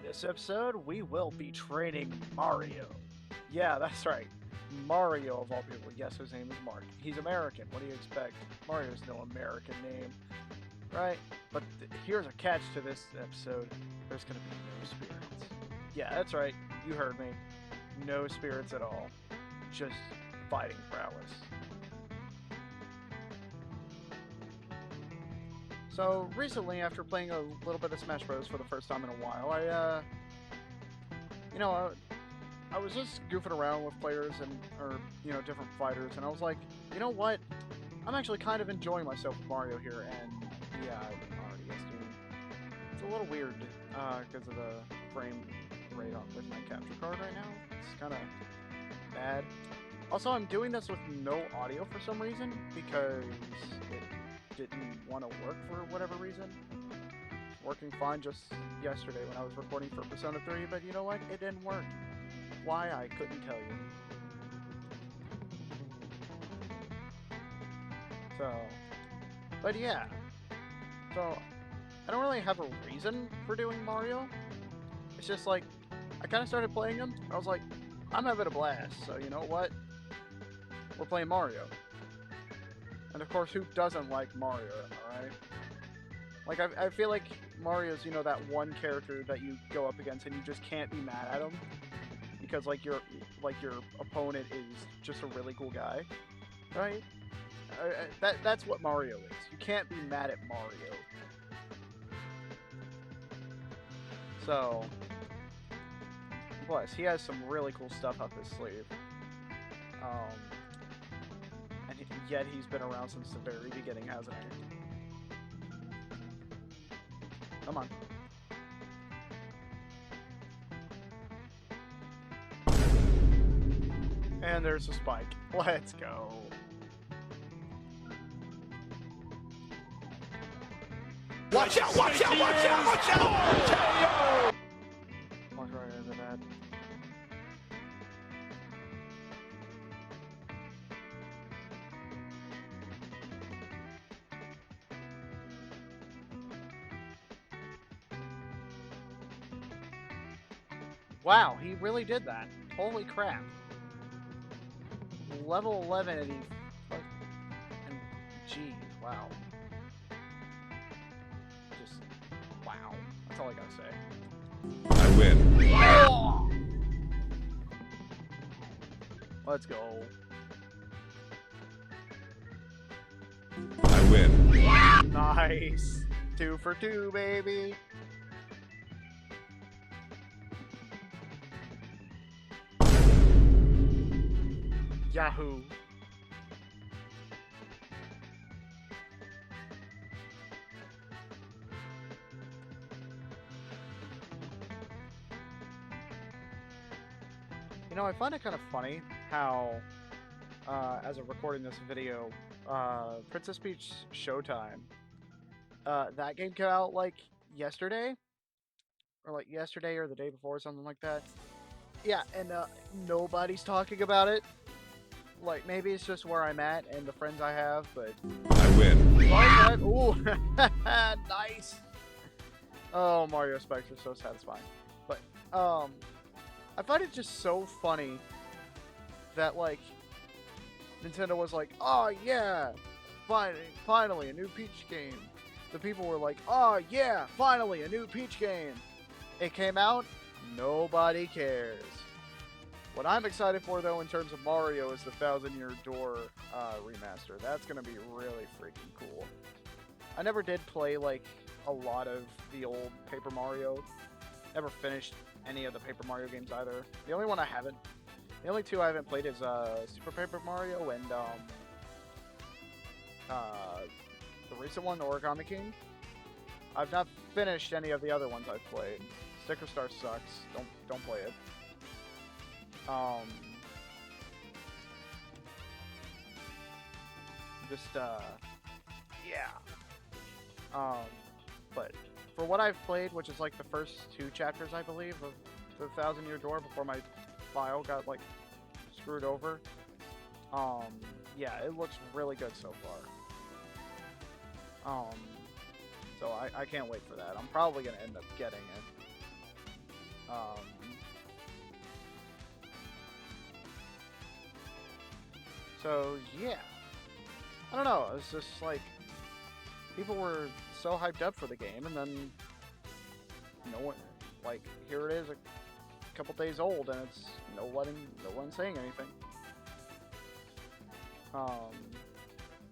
This episode, we will be training Mario. Yeah, that's right. Mario, of all people. Yes, his name is Mark. He's American. What do you expect? Mario's no American name, right? But here's a catch to this episode. There's going to be no spirits. Yeah, that's right. You heard me. No spirits at all. Just fighting prowess. So, recently, after playing a little bit of Smash Bros. For the first time in a while, I was just goofing around with players or different fighters, and I was like, you know what? I'm actually kind of enjoying myself with Mario here, and yeah, I'm already guessing. It's a little weird, because of the frame rate with my capture card right now. It's kind of bad. Also, I'm doing this with no audio for some reason, because it didn't want to work for whatever reason. Working fine just yesterday when I was recording for Persona 3, but you know what? It didn't work. Why? I couldn't tell you. So, but yeah. So, I don't really have a reason for doing Mario. It's just like, I kind of started playing him, and I was like, I'm having a blast, so you know what? We're playing Mario. And of course, who doesn't like Mario, am I right? Like, I feel like Mario's, that one character that you go up against and you just can't be mad at him. Because, your opponent is just a really cool guy. Right? That's what Mario is. You can't be mad at Mario. So, plus, he has some really cool stuff up his sleeve. And yet he's been around since the very beginning, hasn't he? Come on. And there's a spike. Let's go. Watch out! Watch out! Watch out! Watch out! Walk right over that. Wow, he really did that. Holy crap. Level 11 and geez, wow. Just, wow. That's all I gotta say. I win. Oh! Let's go. I win. Nice. 2 for 2, baby. Yahoo! I find it kind of funny how, as I'm recording this video, Princess Peach Showtime, that game came out, yesterday? Or, yesterday or the day before, or something like that. Yeah, and, nobody's talking about it. Maybe it's just where I'm at and the friends I have, but... I win. Ooh, nice! Oh, Mario spikes are so satisfying. But, I find it just so funny that, Nintendo was like, oh, yeah, finally, a new Peach game. The people were like, oh, yeah, finally, a new Peach game. It came out, nobody cares. What I'm excited for, though, in terms of Mario is the Thousand Year Door remaster. That's going to be really freaking cool. I never did play, a lot of the old Paper Mario. Never finished any of the Paper Mario games either. The only two I haven't played is Super Paper Mario and the recent one, Origami King. I've not finished any of the other ones I've played. Sticker Star sucks. Don't play it. Yeah. But for what I've played, which is the first 2 chapters, I believe, of the Thousand Year Door before my file got screwed over. Yeah, it looks really good so far. So I can't wait for that. I'm probably gonna end up getting it. So yeah, I don't know. It's just like people were so hyped up for the game, and then no one, like, here it is, a couple days old, and it's no one saying anything.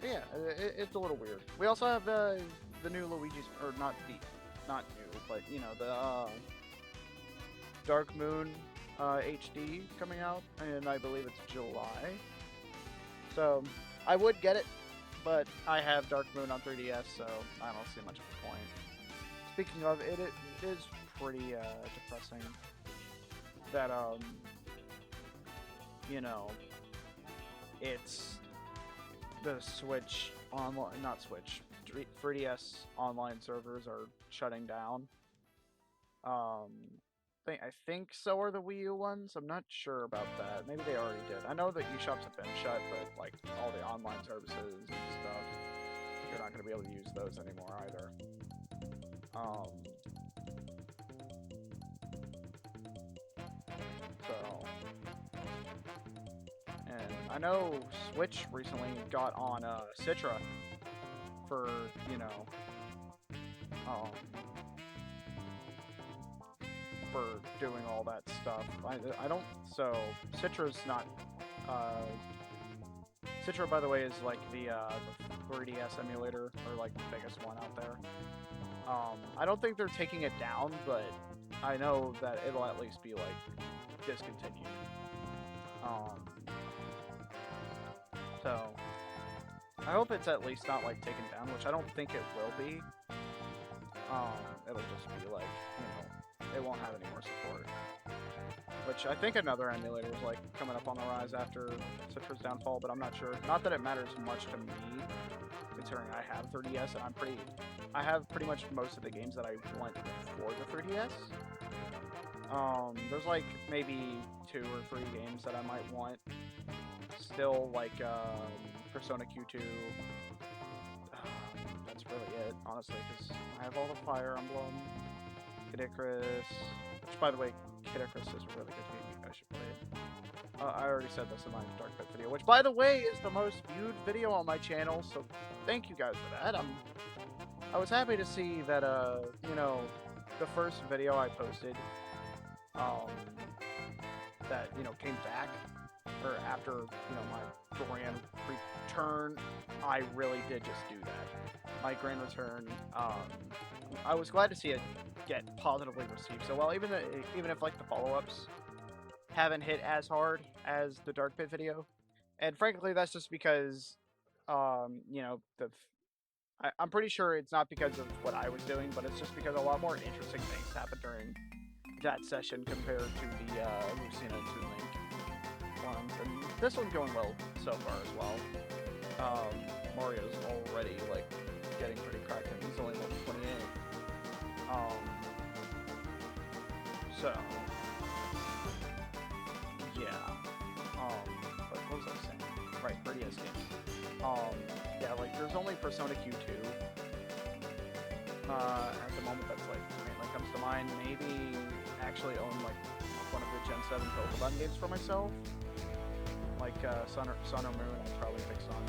Yeah, it's a little weird. We also have the new Luigi's, or not new, but you know, the Dark Moon HD coming out, and I believe it's July. So I would get it, but I have Dark Moon on 3DS, so I don't see much of a point. Speaking of, it is pretty depressing that you know, it's the Switch online, not Switch, 3DS online servers are shutting down. I think so are the Wii U ones. I'm not sure about that. Maybe they already did. I know that eShops have been shut, but like all the online services and stuff, you're not going to be able to use those anymore either. So, and I know Switch recently got on Citra for, you know, for doing all that stuff. I don't, so Citra's not, Citra, by the way, is like the 3DS emulator, or like the biggest one out there. I don't think they're taking it down, but I know that it'll at least be like discontinued. So I hope it's at least not like taken down, which I don't think it will be. It'll just be like, you know, it won't have any more support. Which I think another emulator is like coming up on the rise after Citra's downfall, but I'm not sure. Not that it matters much to me, considering I have 3DS and I have pretty much most of the games that I want for the 3DS. There's like maybe 2 or 3 games that I might want still, like Persona Q2. That's really it, honestly, because I have all the Fire Emblem, Kid Icarus, which, by the way, Kid Icarus is a really good game. You guys should play it. I already said this in my Dark Pit video, which, by the way, is the most viewed video on my channel, so thank you guys for that. I was happy to see that, you know, the first video I posted, that, you know, came back, or after, you know, my grand return, I really did just do that. My grand return, I was glad to see it get positively received so well, even if like the follow-ups haven't hit as hard as the Dark Pit video, and frankly that's just because you know, I'm pretty sure it's not because of what I was doing, but it's just because a lot more interesting things happened during that session compared to the Lucina and Toon Link ones, and this one's going well so far as well. Mario's already like getting pretty cracked, and he's only level 28. So, yeah, but what was I saying? Right, 3DS games. Yeah, like, there's only Persona Q2, at the moment that's, like, mainly comes to mind. Maybe actually own, like, one of the Gen 7 Pokemon games for myself. Like, Sun or Moon, I'd probably pick Sun.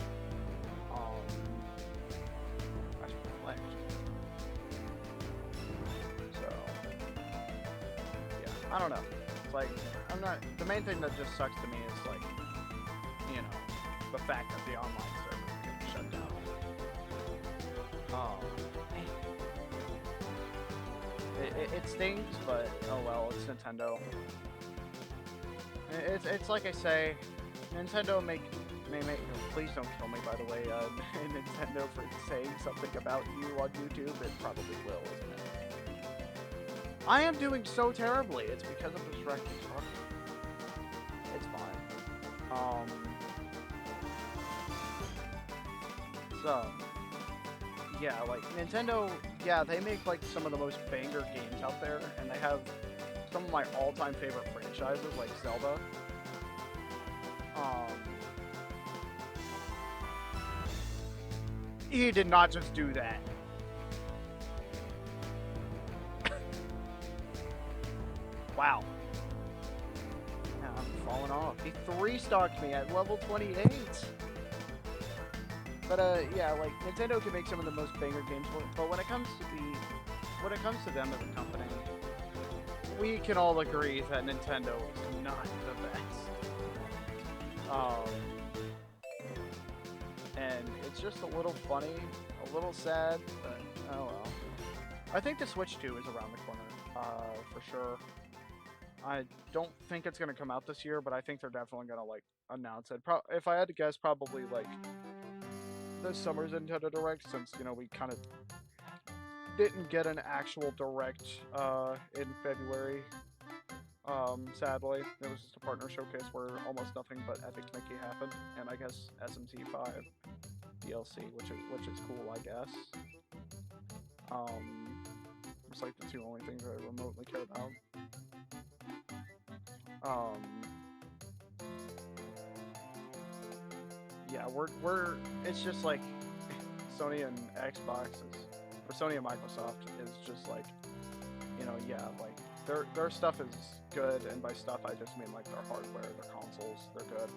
I should play, I don't know. It's like, the main thing that just sucks to me is, like, you know, the fact that the online server is getting shut down. It stings, but oh well, it's Nintendo. It's like I say, Nintendo may make, please don't kill me, by the way, Nintendo for saying something about you on YouTube. It probably will, isn't it? I am doing so terribly. It's because of this wrecked truck. It's fine. So, yeah, like, Nintendo, yeah, they make, like, some of the most banger games out there, and they have some of my all-time favorite franchises, like Zelda. He did not just do that. Wow. Yeah, I'm falling off. He 3-stocked me at level 28. But yeah, like Nintendo can make some of the most banger games, but when it comes to them as a company, we can all agree that Nintendo is not the best. And it's just a little funny, a little sad, but oh well. I think the Switch 2 is around the corner, for sure. I don't think it's gonna come out this year, but I think they're definitely gonna like announce it. If I had to guess, probably like this summer's Nintendo Direct, since we kind of didn't get an actual Direct in February. Sadly, it was just a partner showcase where almost nothing but Epic Mickey happened, and I guess SMT5 DLC, which is cool, I guess. It's like the two only things I remotely care about. Yeah, it's just like Sony and Xbox or Sony and Microsoft is just like, yeah, like their stuff is good, and by stuff I just mean like their hardware, their consoles, they're good.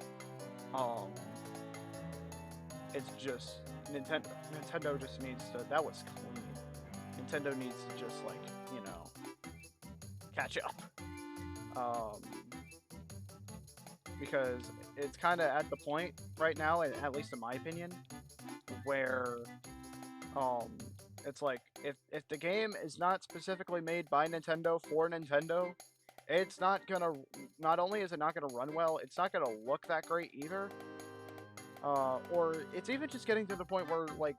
It's just Nintendo just needs to, that was clean. Nintendo needs to just like, catch up. Because it's kind of at the point right now, at least in my opinion, where it's like if the game is not specifically made by Nintendo for Nintendo, it's not only is it not gonna run well, it's not gonna look that great either. Or it's even just getting to the point where like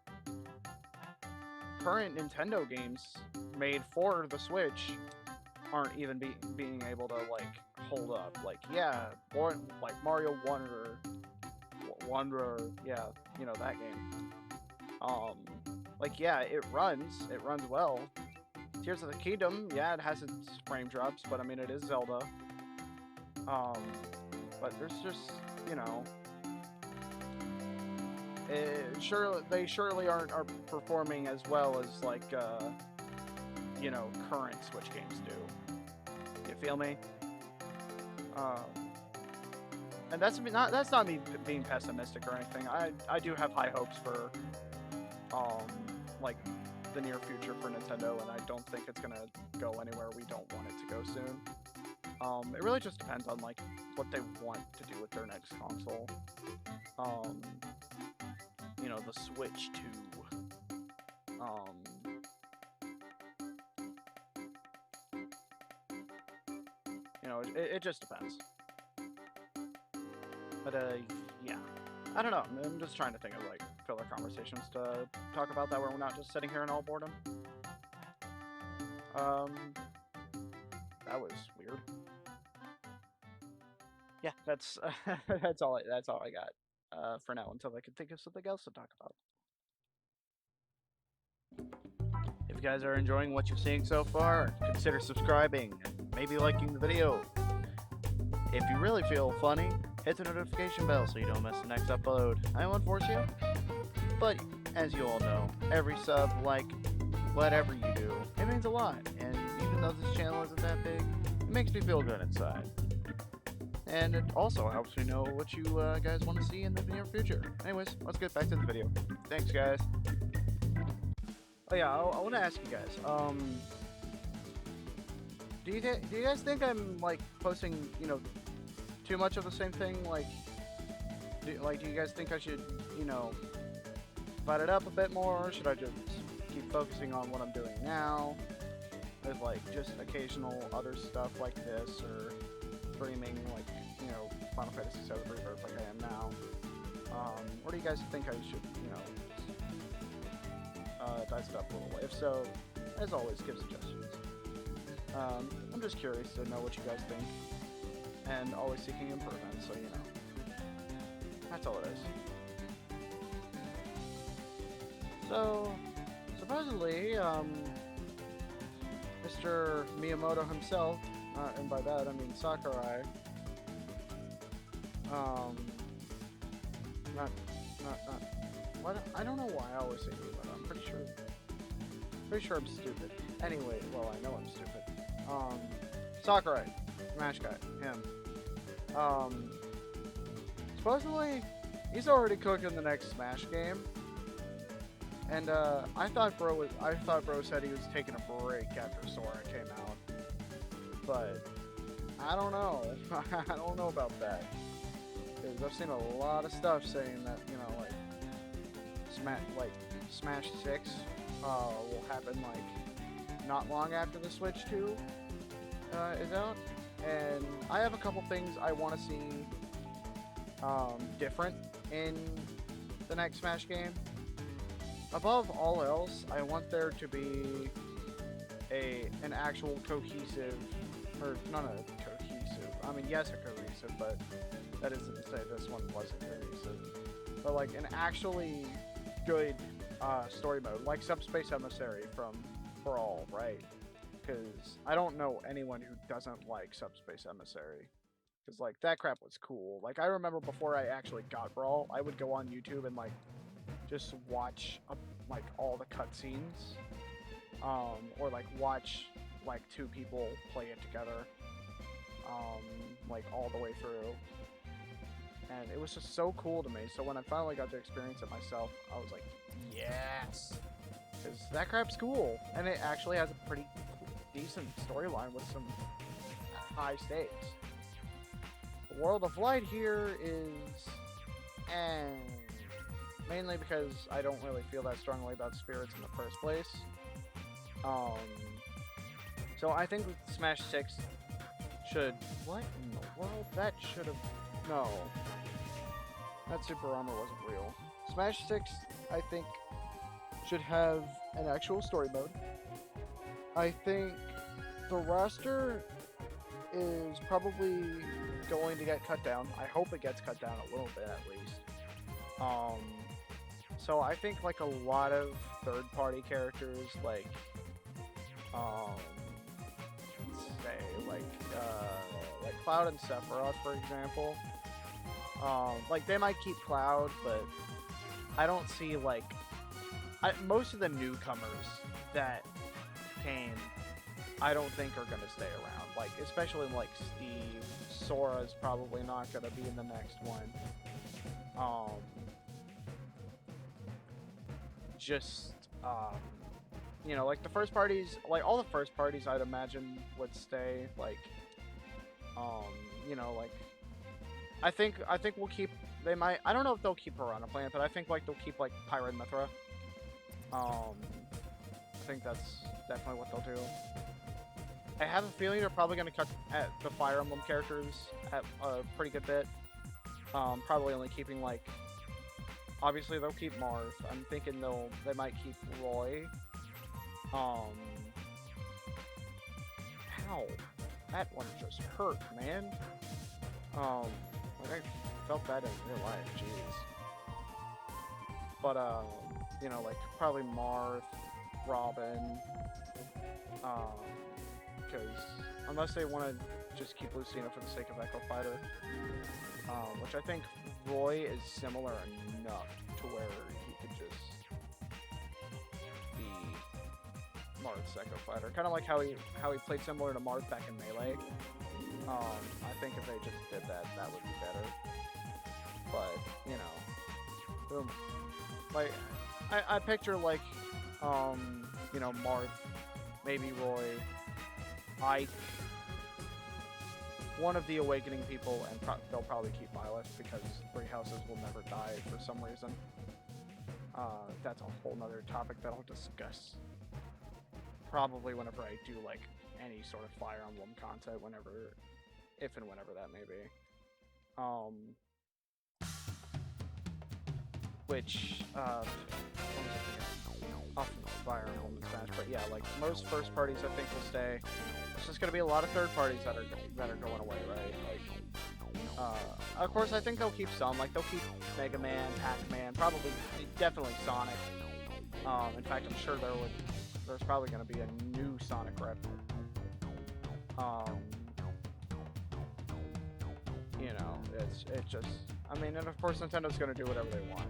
current Nintendo games made for the Switch aren't even being able to like hold up. Like yeah, or like Mario Wonder, yeah, that game. Like yeah, it runs well. Tears of the Kingdom, yeah, it has its frame drops, but I mean it is Zelda. But there's just they surely are performing as well as like current Switch games do. You feel me? And that's not me being pessimistic or anything. I do have high hopes for like the near future for Nintendo, and I don't think it's gonna go anywhere we don't want it to go soon. It really just depends on like what they want to do with their next console. The Switch 2. It just depends. But yeah, I don't know. I'm just trying to think of like filler conversations to talk about that where we're not just sitting here in all boredom. That was weird. Yeah, that's that's all I got for now until I can think of something else to talk about. If you guys are enjoying what you're seeing so far, consider subscribing and maybe liking the video. If you really feel funny, hit the notification bell so you don't miss the next upload. I won't force you, but as you all know, every sub, like, whatever you do, it means a lot, and even though this channel isn't that big, it makes me feel good inside. And it also helps me know what you guys want to see in the near future. Anyways, let's get back to the video. Thanks, guys. Oh yeah, I want to ask you guys, do you guys think I'm, like, posting, too much of the same thing? Like, do you guys think I should, divide it up a bit more? Or should I just keep focusing on what I'm doing now? With, like, just occasional other stuff like this, or streaming, like, Final Fantasy VII Rebirth like I am now? Or do you guys think I should, dice it up a little? If so, as always, give suggestions. I'm just curious to know what you guys think, and always seeking improvement, so that's all it is. So, supposedly, Mr. Miyamoto himself, and by that I mean Sakurai, what? I don't know why I always say Miyamoto. I'm pretty sure I'm stupid. Anyway, well, I know I'm stupid. Sakurai, Smash guy, him. Supposedly, he's already cooking the next Smash game. And I thought bro said he was taking a break after Sora came out. But I don't know. I don't know about that. Because I've seen a lot of stuff saying that, you know, like Smash 6 will happen like not long after the Switch 2 is out. And I have a couple things I want to see different in the next Smash game. Above all else, I want there to be an actual cohesive, or not a cohesive. I mean, yes, a cohesive, but that isn't to say this one wasn't cohesive. But like an actually good story mode, like Subspace Emissary from Brawl, right? Because I don't know anyone who doesn't like Subspace Emissary. Because, like, that crap was cool. Like, I remember before I actually got Brawl, I would go on YouTube and, like, just watch, like, all the cutscenes. Or, like, watch, like, two people play it together. Like, all the way through. And it was just so cool to me. So when I finally got to experience it myself, I was like, yes! Because that crap's cool. And it actually has a pretty decent storyline with some high stakes. The World of Light here is, mainly because I don't really feel that strongly about spirits in the first place. So I think Smash 6 should, what in the world? That should have, no. That Super Armor wasn't real. Smash 6, I think, should have an actual story mode. I think the roster is probably going to get cut down. I hope it gets cut down a little bit at least. So I think like a lot of third-party characters, like let's say like Cloud and Sephiroth, for example. Like they might keep Cloud, but I don't see like most of the newcomers that came, I don't think are gonna stay around. Like especially like Steve, Sora's probably not gonna be in the next one. You know, like the first parties, like all the first parties, I'd imagine would stay. Like, you know, like I think we'll keep. They might. I don't know if they'll keep Piranha Plant, but I think like they'll keep like Pyra and Mithra. I think that's definitely what they'll do. I have a feeling they're probably going to cut at the Fire Emblem characters at a pretty good bit. Probably only keeping like. Obviously, they'll keep Marth. I'm thinking they might keep Roy. Ow! That one just hurt, man. Like I felt that in real life. Jeez. But you know, like probably Marth, Robin. Because unless they want to just keep Lucina for the sake of Echo Fighter, which I think Roy is similar enough to where he could just be Marth's Echo Fighter. Kind of like how he played similar to Marth back in Melee. I think if they just did that, that would be better. But you know, like I picture like you know, Marth, maybe Roy, Ike, one of the Awakening people, and they'll probably keep Byleth because Three Houses will never die for some reason. That's a whole nother topic that I'll discuss probably whenever I do like any sort of Fire Emblem content, if and whenever that may be. Which off Fire Emblem and Smash, but yeah, like most first parties I think will stay. It's just gonna be a lot of third parties that are going away, right? Like, of course, I think they'll keep some. Like they'll keep Mega Man, Pac-Man, probably, definitely Sonic. In fact, I'm sure there's probably gonna be a new Sonic rep. You know, it's just. I mean, and of course, Nintendo's gonna do whatever they want,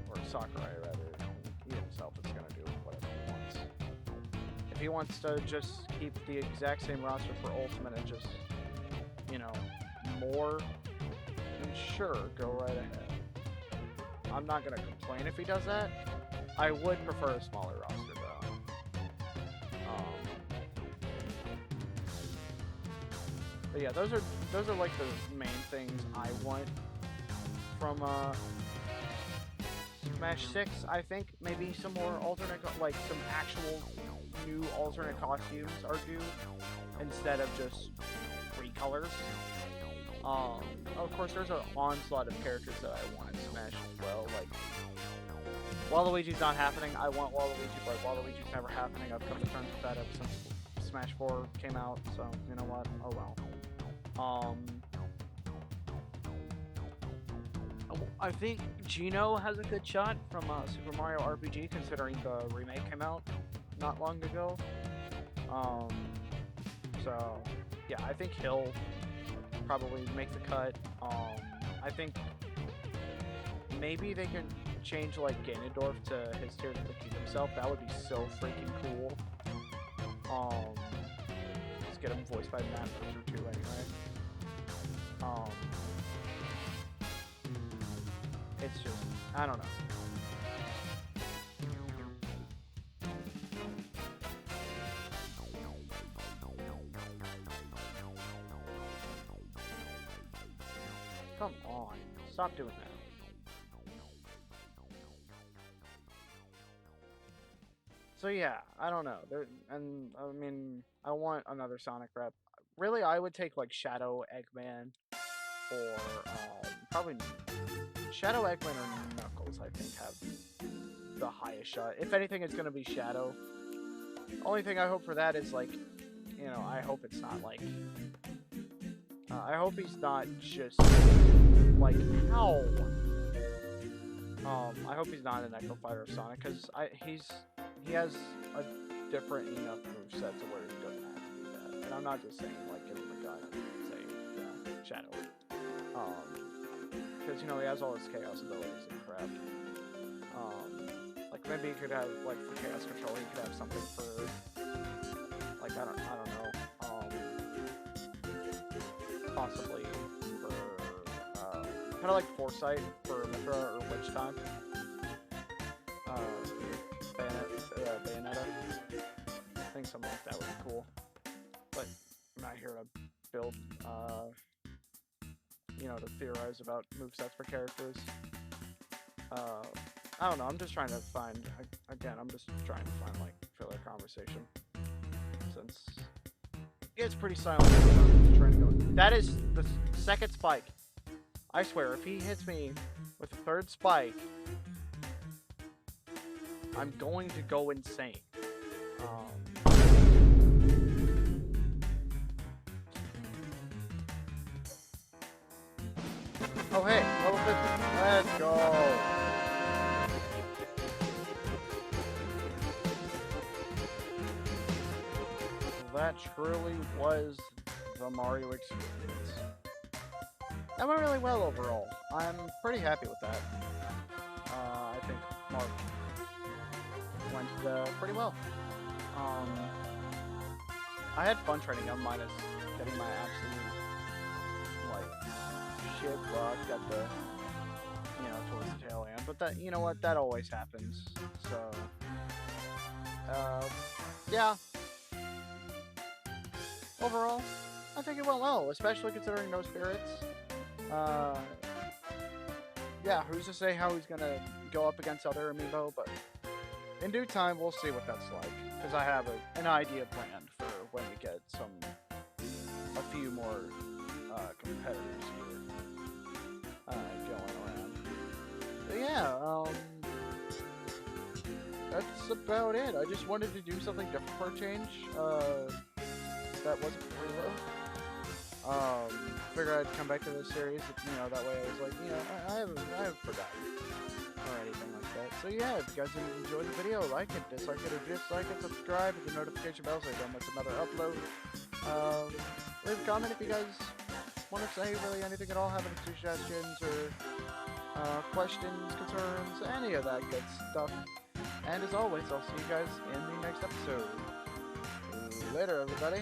or Sakurai rather. He himself is gonna do whatever he wants. If he wants to just keep the exact same roster for Ultimate and just, you know, more, then sure, go right ahead. I'm not gonna complain if he does that. I would prefer a smaller roster though. But yeah, those are like the main things I want from Smash 6. I think maybe some more alternate, like some actual new alternate costumes are due instead of just recolors. Of course, there's an onslaught of characters that I want in Smash as well. Like, Waluigi's not happening. I want Waluigi, but Waluigi's never happening. I've come to terms with that ever since Smash 4 came out, so you know what? Oh well. I think Geno has a good shot from Super Mario RPG, considering the remake came out not long ago. So yeah, I think he'll probably make the cut. I think maybe they can change like Ganondorf to his Tears of the Kingdom himself. That would be so freaking cool. Let's get him voiced by Matt Mercer too, anyway. It's just, I don't know. Come on, stop doing that. So yeah, I don't know. And I mean, I want another Sonic rep. Really, I would take like Shadow, Eggman, or probably Shadow, Eggman, or Knuckles. I think have the highest shot. If anything, it's gonna be Shadow. Only thing I hope for that is like, you know, I hope it's not like. I hope he's not just like how. I hope he's not an Echo Fighter of Sonic, because he has a different enough moveset to where he doesn't have to do that. And I'm not just saying like give him a gun and say yeah, Shadow. Because you know he has all his Chaos abilities and crap. Like maybe he could have like for Chaos Control he could have something for like I don't know. Possibly for kind of like Foresight for Mithra or Witch Time. Bayonetta. I think something like that would be cool. But I'm not here to build, you know, to theorize about movesets for characters. I don't know, I'm just trying to find, again, like filler conversation. Since it's pretty silent. I'm trying to go. That is the second spike. I swear, if he hits me with the third spike, I'm going to go insane. Oh hey, level 50. Let's go. That truly was the Mario experience. That went really well overall. I'm pretty happy with that. I think Mark went pretty well. I had fun training him, minus getting my absolute like shit rocked at the, you know, towards the tail end. But that, you know what, that always happens. So yeah. Overall, I think it went well, especially considering no spirits. Yeah, who's to say how he's gonna go up against other Amiibo, but in due time, we'll see what that's like. Because I have an idea planned for when we get a few more competitors here going around. But yeah, that's about it. I just wanted to do something different for a change. That wasn't reload. Figured I'd come back to this series, you know, that way I was like, you know, I haven't forgotten or anything like that. So yeah, if you guys enjoyed the video, like it, dislike it, or dislike it, subscribe, hit the notification bell so you don't miss another upload. Leave a comment if you guys want to say really anything at all, have any suggestions or questions, concerns, any of that good stuff. And as always, I'll see you guys in the next episode. Later, everybody.